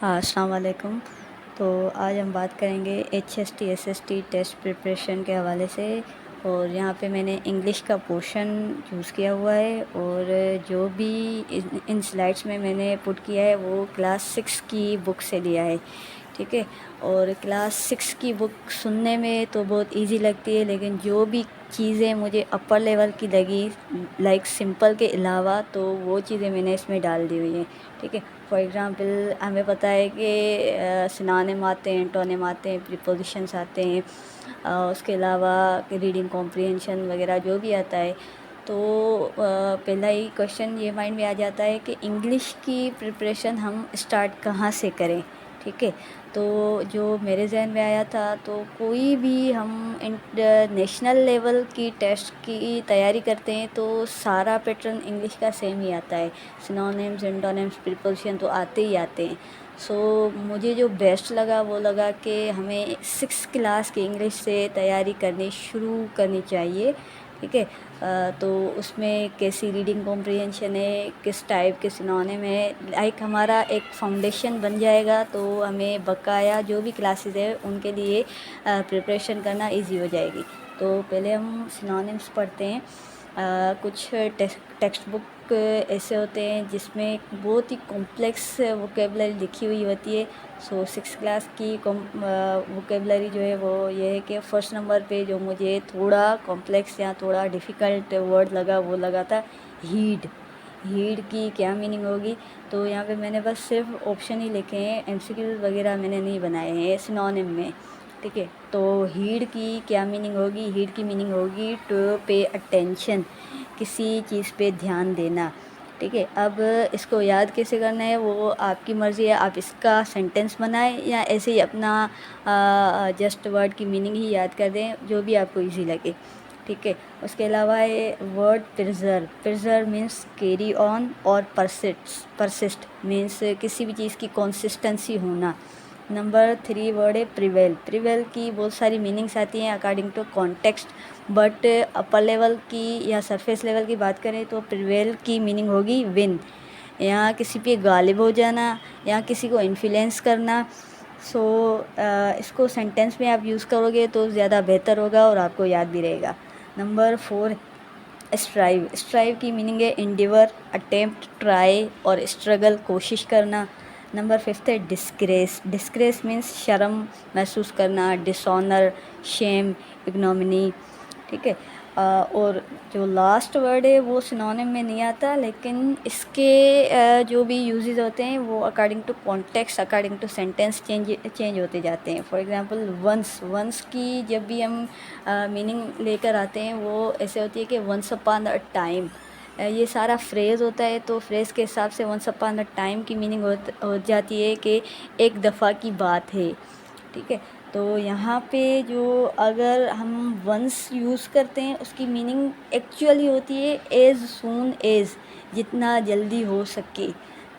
अस्सलाम वालेकुम। तो आज हम बात करेंगे HST SST टेस्ट प्रिपरेशन के हवाले से। और यहाँ पे मैंने इंग्लिश का पोर्शन चूज़ किया हुआ है और जो भी इन स्लाइड्स में मैंने पुट किया है वो क्लास 6 की बुक से लिया है, ठीक है। और क्लास 6 की बुक सुनने में तो बहुत इजी लगती है, लेकिन जो भी चीज़ें मुझे अपर लेवल की लगी लाइक सिंपल के अलावा, तो वो चीज़ें मैंने इसमें डाल दी हुई हैं, ठीक है। फॉर एग्ज़ाम्पल हमें पता है कि सिनोनिम आते हैं, एंटोनिम आते हैं, प्रीपोजिशंस आते हैं, उसके अलावा रीडिंग कॉम्प्रिहेंशन वगैरह जो भी आता है। तो पहला ही क्वेश्चन ये माइंड में आ जाता है कि इंग्लिश की प्रिपरेशन हम स्टार्ट कहाँ से करें, ठीक है। तो जो मेरे जहन में आया था, तो कोई भी हम नेशनल लेवल की टेस्ट की तैयारी करते हैं तो सारा पैटर्न इंग्लिश का सेम ही आता है। सिनोनिम्स, एंटोनिम्स, प्रीपोजिशन तो आते ही आते हैं। सो मुझे जो बेस्ट लगा वो लगा कि हमें 6 क्लास की इंग्लिश से तैयारी करनी शुरू करनी चाहिए, ठीक है। तो उसमें कैसी रीडिंग कॉम्प्रिहेंशन है, किस टाइप के सिनोनिम है, लाइक हमारा एक फाउंडेशन बन जाएगा। तो हमें बकाया जो भी क्लासेस है उनके लिए प्रिपरेशन करना इजी हो जाएगी। तो पहले हम सिनोनिम्स पढ़ते हैं। कुछ टेक्स्ट बुक ऐसे होते हैं जिसमें बहुत ही कॉम्प्लेक्स वोकेबलरी लिखी हुई होती है। सो 6 क्लास की वोकेबलरी जो है वो ये है कि फ़र्स्ट नंबर पे जो मुझे थोड़ा कॉम्प्लेक्स या थोड़ा डिफ़िकल्ट वर्ड लगा वो लगा था हीड। हीड की क्या मीनिंग होगी? तो यहाँ पे मैंने बस सिर्फ ऑप्शन ही लिखे हैं, एमसीक्यूज़ वगैरह मैंने नहीं बनाए हैं सिनोनिम में, ठीक है। तो हीड की क्या मीनिंग होगी? हीड की मीनिंग होगी टू पे अटेंशन, किसी चीज़ पे ध्यान देना, ठीक है। अब इसको याद कैसे करना है वो आपकी मर्ज़ी है, आप इसका सेंटेंस बनाएं या ऐसे ही अपना जस्ट वर्ड की मीनिंग ही याद कर दें, जो भी आपको इजी लगे, ठीक है। उसके अलावा है word preserve. Preserve means carry on, और परसिस्ट मीन्स किसी भी चीज़ की कंसिस्टेंसी होना। नंबर 3 वर्ड है प्रिवेल। प्रिवेल की बहुत सारी मीनिंग्स आती हैं according to context, but upper level की या सरफेस लेवल की बात करें तो प्रिवेल की मीनिंग होगी विन, या किसी पे गालिब हो जाना, या किसी को इन्फ्लुएंस करना। सो इसको सेंटेंस में आप यूज़ करोगे तो ज़्यादा बेहतर होगा और आपको याद भी रहेगा। Number 4 strive. स्ट्राइव की मीनिंग है इंडिवर, अटेम्प्ट, ट्राई और स्ट्रगल, कोशिश करना। नंबर 5 है डिस्ग्रेस। डिस्ग्रेस मीन्स शर्म महसूस करना, डिसऑनर, शेम, इग्नोमिनी, ठीक है। और जो लास्ट वर्ड है वो सिनोनिम में नहीं आता, लेकिन इसके जो भी यूजेस होते हैं वो according to context, according to sentence change होते जाते हैं। For example once. वंस की जब भी हम मीनिंग लेकर आते हैं वो ऐसे होती है कि वंस अपॉन अ टाइम। ये सारा फ्रेज़ होता है, तो फ्रेज़ के हिसाब से वंस अपॉन अ टाइम की मीनिंग हो जाती है कि एक दफ़ा की बात है, ठीक है। तो यहाँ पे जो अगर हम वंस यूज़ करते हैं उसकी मीनिंग एक्चुअली होती है एज़ सून एज़, जितना जल्दी हो सके,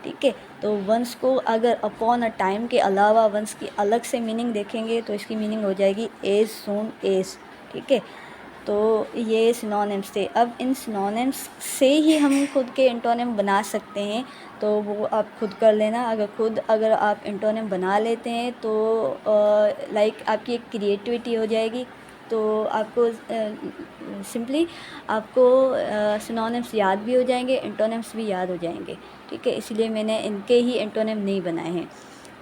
ठीक है। तो वंस को अगर अपॉन अ टाइम के अलावा वंस की अलग से मीनिंग देखेंगे तो इसकी मीनिंग हो जाएगी एज़ सून एज़, ठीक है। तो ये सिनोनिम्स थे। अब इन सिनोनिम्स से ही हम खुद के एंटोनिम बना सकते हैं, तो वो आप खुद कर लेना। अगर आप एंटोनिम बना लेते हैं तो लाइक आपकी एक क्रिएटिविटी हो जाएगी। तो आपको सिंपली आपको सिनोनिम्स याद भी हो जाएंगे, एंटोनिम्स भी याद हो जाएंगे, ठीक है। इसलिए मैंने इनके ही एंटोनिम नहीं बनाए हैं।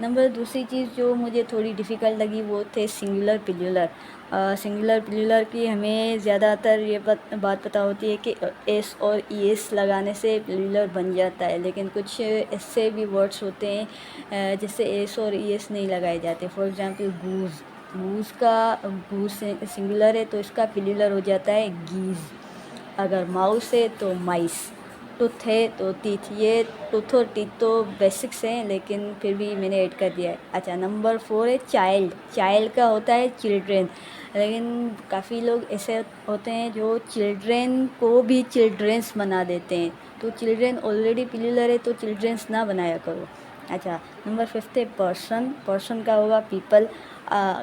नंबर दूसरी चीज़ जो मुझे थोड़ी डिफ़िकल्ट लगी वो थे सिंगुलर प्लूरल। सिंगुलर प्लूरल की हमें ज़्यादातर ये बात पता होती है कि एस और ई एस लगाने से प्लूरल बन जाता है, लेकिन कुछ ऐसे भी वर्ड्स होते हैं जिससे एस और ई एस नहीं लगाए जाते। For example goose. Goose singular है तो इसका प्लूरल हो जाता है गीज़। अगर माउस है तो माइस। टूथ है तो टीथ। ये टूथ और टीथ तो बेसिक्स हैं, लेकिन फिर भी मैंने ऐड कर दिया है। अच्छा, नंबर 4 है चाइल्ड। चाइल्ड का होता है चिल्ड्रेन, लेकिन काफ़ी लोग ऐसे होते हैं जो चिल्ड्रेन को भी चिल्ड्रेंस बना देते हैं। तो चिल्ड्रेन ऑलरेडी प्लूरल है तो चिल्ड्रेंस ना बनाया करो। अच्छा, नंबर 5 है पर्सन। पर्सन का होगा पीपल।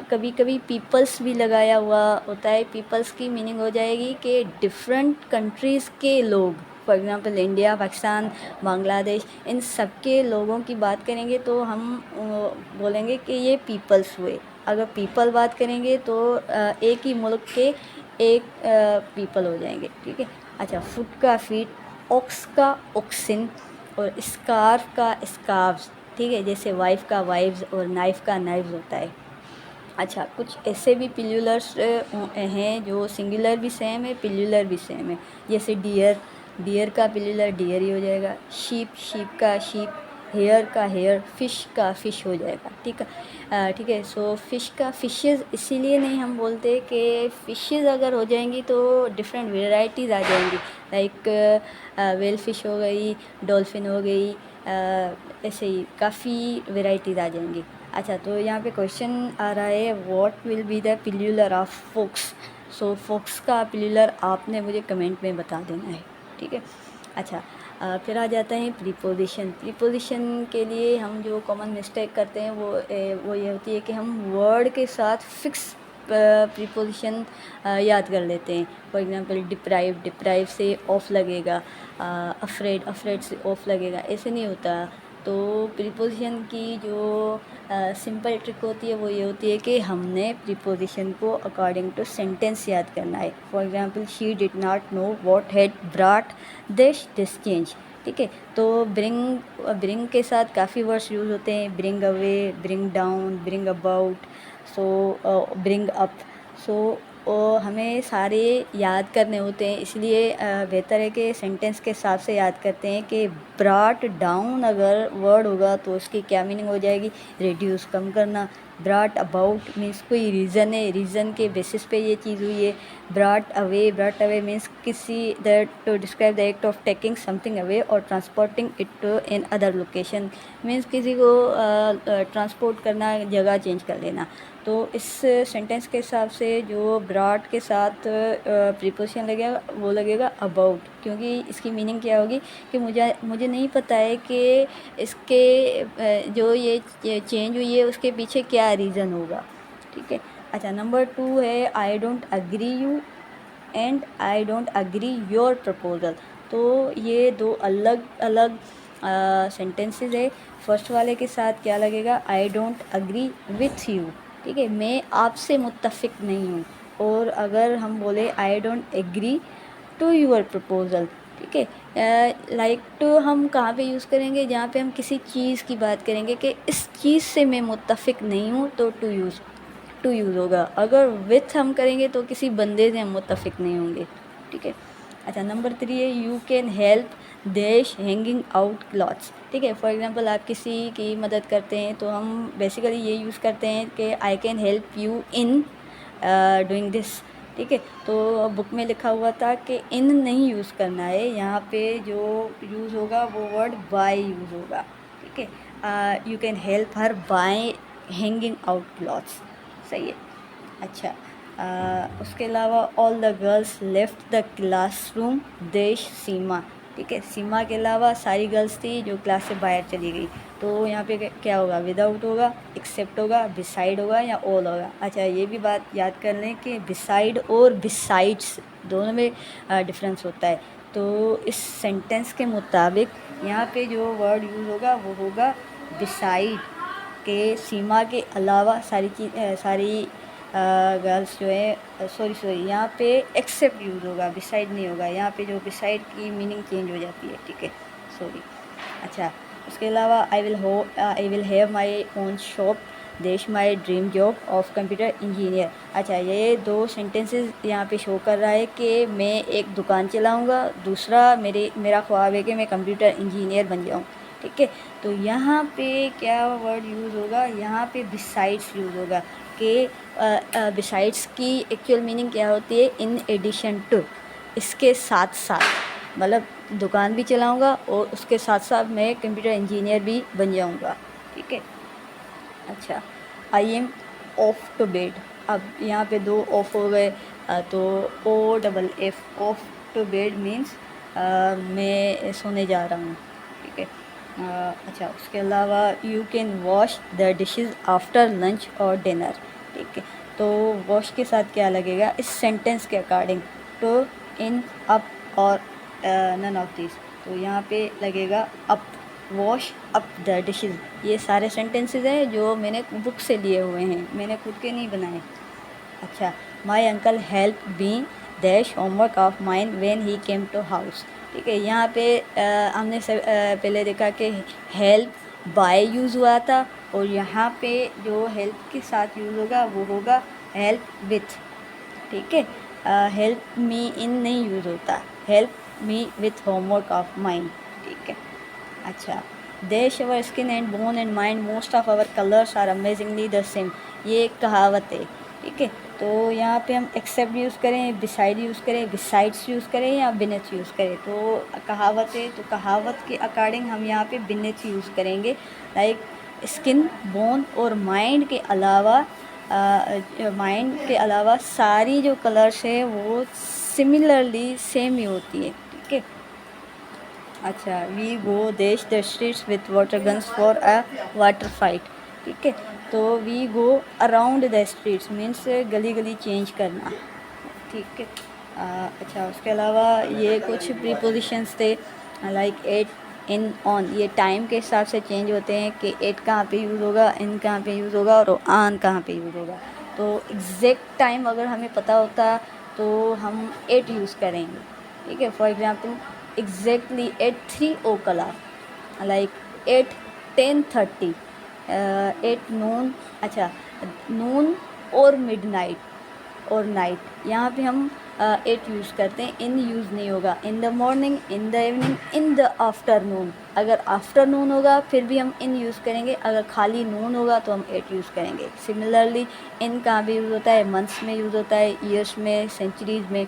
कभी कभी पीपल्स भी लगाया हुआ होता है। पीपल्स की मीनिंग हो जाएगी कि डिफरेंट कंट्रीज़ के लोग। For example India, Pakistan, Bangladesh, इन सब के लोगों की बात करेंगे तो हम बोलेंगे कि ये पीपल्स हुए। अगर पीपल बात करेंगे तो एक ही मुल्क के एक पीपल हो जाएंगे, ठीक है। अच्छा, फुट का फीट, ऑक्स का ऑक्सिन, और स्कार्फ का स्कार्व्स, ठीक है, जैसे वाइफ का वाइव्स और नाइफ का नाइव्स होता है। अच्छा, कुछ ऐसे भी पिल्युलर्स हैं जो सिंगुलर भी सेम है, पिल्युलर भी सेम है, जैसे डियर, डियर का पिल्युलर डियर ही हो जाएगा, शीप, शीप का शीप, हेयर का हेयर, फ़िश का फ़िश हो जाएगा, ठीक है। ठीक है, सो फ़िश का फ़िशेज़ इसीलिए नहीं हम बोलते कि फ़िशेज़ अगर हो जाएंगी तो डिफरेंट वेराइटीज़ आ जाएंगी, लाइक वेल फ़िश हो गई, डॉल्फिन हो गई, ऐसे ही काफ़ी वेराइटीज़ आ जाएंगी। अच्छा, तो यहाँ पे क्वेश्चन आ रहा है what will be the plural of folks. So focus का पिल्युलर आपने मुझे कमेंट में बता देना है, ठीक है। अच्छा, फिर आ जाते हैं प्रीपोजिशन। प्रीपोजिशन के लिए हम जो कॉमन मिस्टेक करते हैं वो ये होती है कि हम वर्ड के साथ फिक्स प्रीपोजिशन याद कर लेते हैं। फॉर एग्जांपल डिप्राइव, डिप्राइव से ऑफ लगेगा, अफ्रेड, अफ्रेड से ऑफ लगेगा, ऐसे नहीं होता। तो प्रीपोजिशन की जो सिंपल ट्रिक होती है वो ये होती है कि हमने प्रीपोजिशन को अकॉर्डिंग टू सेंटेंस याद करना है। For example she did not know what had brought this change, ठीक है। तो ब्रिंग के साथ काफ़ी वर्ड्स यूज़ होते हैं, bring away, bring down, bring about, so bring up. So हमें सारे याद करने होते हैं, इसलिए बेहतर है कि सेंटेंस के हिसाब से याद करते हैं कि ब्रॉट डाउन अगर वर्ड होगा तो उसकी क्या मीनिंग हो जाएगी, रिड्यूस, कम करना। ब्रॉट अबाउट मीन्स कोई रीज़न है, रीज़न के बेसिस पे ये चीज़ हुई है। ब्रॉट अवे मीन्स किसी that to describe the act of taking something away और transporting it in other location, means किसी को ट्रांसपोर्ट करना, जगह चेंज कर लेना। तो इस सेंटेंस के हिसाब से जो ब्रॉट के साथ प्रीपोजिशन लगेगा वो लगेगा अबाउट, क्योंकि इसकी मीनिंग क्या होगी कि मुझे नहीं पता है कि इसके जो ये चेंज हुई है उसके पीछे क्या रीज़न होगा, ठीक है। अच्छा, नंबर 2 है I don't agree you and I don't agree your proposal. तो ये दो अलग अलग सेंटेंसेस है। फर्स्ट वाले के साथ क्या लगेगा, I don't agree with you, ठीक है, मैं आपसे मुत्तफिक नहीं हूँ। और अगर हम बोले I don't agree to your proposal, ठीक है, लाइक टू हम कहाँ पे यूज़ करेंगे, जहाँ पे हम किसी चीज़ की बात करेंगे कि इस चीज़ से मैं मुत्तफिक नहीं हूँ, तो टू यूज़ होगा। अगर विथ हम करेंगे तो किसी बंदे से हम मुत्तफिक नहीं होंगे, ठीक है। अच्छा, नंबर 3 है यू कैन हेल्प देश हैंगिंग आउट क्लॉथ्स, ठीक है। फॉर एग्जांपल आप किसी की मदद करते हैं तो हम बेसिकली ये यूज़ करते हैं कि I can help you in doing this, ठीक है। तो बुक में लिखा हुआ था कि इन नहीं यूज़ करना है, यहाँ पे जो यूज़ होगा वो वर्ड बाय यूज़ होगा, ठीक है। You can help her by hanging out clothes, सही है। अच्छा, उसके अलावा all the girls left the classroom देश सीमा, ठीक है। सीमा के अलावा सारी गर्ल्स थी जो क्लास से बाहर चली गई। तो यहाँ पे क्या होगा, विदाउट होगा, एक्सेप्ट होगा, बिसाइड होगा या ऑल होगा। अच्छा, ये भी बात याद कर लें कि बिसाइड और बिसाइड्स दोनों में डिफरेंस होता है। तो इस सेंटेंस के मुताबिक यहाँ पे जो वर्ड यूज़ होगा वो होगा बिसाइड, के सीमा के अलावा सारी गर्ल्स जो है, सॉरी यहाँ पे एक्सेप्ट यूज़ होगा, बिसाइड नहीं होगा। यहाँ पे जो बिसाइड की मीनिंग चेंज हो जाती है, ठीक है, सॉरी। अच्छा, उसके अलावा I will have my own shop देश my dream job of computer engineer. अच्छा, ये दो सेंटेंसेस यहाँ पे शो कर रहा है कि मैं एक दुकान चलाऊँगा, दूसरा मेरा ख्वाब है कि मैं कंप्यूटर इंजीनियर बन जाऊँ, ठीक है। तो यहाँ पे क्या वर्ड यूज़ होगा, यहाँ पे बिसाइड्स यूज़ होगा कि बिसाइड्स की एक्चुअल मीनिंग क्या होती है, इन एडिशन टू, इसके साथ साथ, मतलब दुकान भी चलाऊँगा और उसके साथ साथ मैं कंप्यूटर इंजीनियर भी बन जाऊँगा, ठीक है। अच्छा, I am off to bed, अब यहाँ पे दो ऑफ हो गए, तो OFF off to bed means मैं सोने जा रहा हूँ, ठीक है। अच्छा, उसके अलावा you can wash the dishes after lunch और डिनर, ठीक है। तो वॉश के साथ क्या लगेगा इस सेंटेंस के अकॉर्डिंग, टू, इन, अप और नन ऑफ दिस। तो यहाँ पे लगेगा up, wash up the dishes. ये सारे सेंटेंसेस हैं जो मैंने बुक से लिए हुए हैं, मैंने खुद के नहीं बनाए। अच्छा, my uncle help me dash homework of mine when he came to house. ठीक है, यहाँ पे हमने पहले देखा कि हेल्प बाय यूज़ हुआ था, और यहाँ पे जो हेल्प के साथ यूज़ होगा वो होगा हेल्प विथ। ठीक है, हेल्प मी इन नहीं यूज़ होता, help me with homework of mine. ठीक है, अच्छा, they share skin and bone and mind most of our colours are amazingly the same. ये एक कहावत है। ठीक है, तो यहाँ पे हम एक्सेप्ट यूज़ करें, बिसाइड यूज़ करें, बिसाइड्स यूज़ करें या बिनेथ यूज़ करें। तो कहावत है, तो कहावत के अकॉर्डिंग हम यहाँ पे बिनेथ यूज़ करेंगे। लाइक स्किन, बोन और माइंड के अलावा सारी जो कलर्स है वो सिमिलरली सेम ही होती है। ठीक है, अच्छा, we go dash the streets with water guns for a water fight. ठीक है, तो we go around the streets means गली गली चेंज करना। ठीक है, अच्छा, उसके अलावा ये कुछ प्रीपोजिशंस थे, लाइक एट, इन, ऑन। ये टाइम के हिसाब से चेंज होते हैं कि एट कहाँ पे यूज़ होगा, इन कहाँ पे यूज़ होगा और ऑन कहाँ पे यूज़ होगा। तो एग्जैक्ट टाइम अगर हमें पता होता तो हम एट यूज़ करेंगे। ठीक है, for example exactly at 3 o'clock, like 8:10:30, 8 नून। अच्छा, नून और मिडनाइट और नाइट, यहाँ पे हम एट यूज़ करते हैं, इन यूज़ नहीं होगा। In the morning, in the evening, in the afternoon. अगर आफ्टरनून होगा फिर भी हम इन यूज़ करेंगे, अगर खाली नून होगा तो हम एट यूज़ करेंगे। सिमिलरली इन कहाँ भी यूज़ होता है, मंथ्स में यूज़ होता है, ईयर्स में, सेंचुरीज़ में।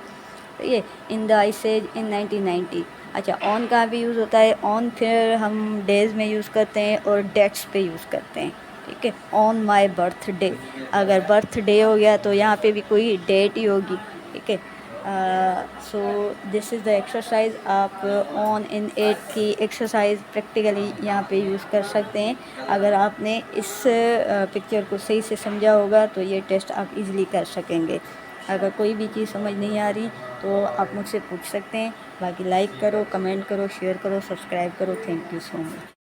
तो ये इन द आइस एज, इन 1990। अच्छा, ऑन कहाँ भी यूज़ होता है, ऑन फिर हम डेज़ में यूज़ करते हैं और डेट्स पे यूज़ करते हैं। ठीक है, ऑन माई बर्थडे, अगर बर्थडे हो गया तो यहाँ पे भी कोई डेट ही होगी। ठीक है, so this is the exercise. आप ऑन, इन, एट की एक्सरसाइज प्रैक्टिकली यहाँ पे यूज़ कर सकते हैं। अगर आपने इस पिक्चर को सही से समझा होगा तो ये टेस्ट आप इजीली कर सकेंगे। अगर कोई भी चीज़ समझ नहीं आ रही तो आप मुझसे पूछ सकते हैं। बाकी लाइक करो, कमेंट करो, शेयर करो, सब्सक्राइब करो। Thank you so much.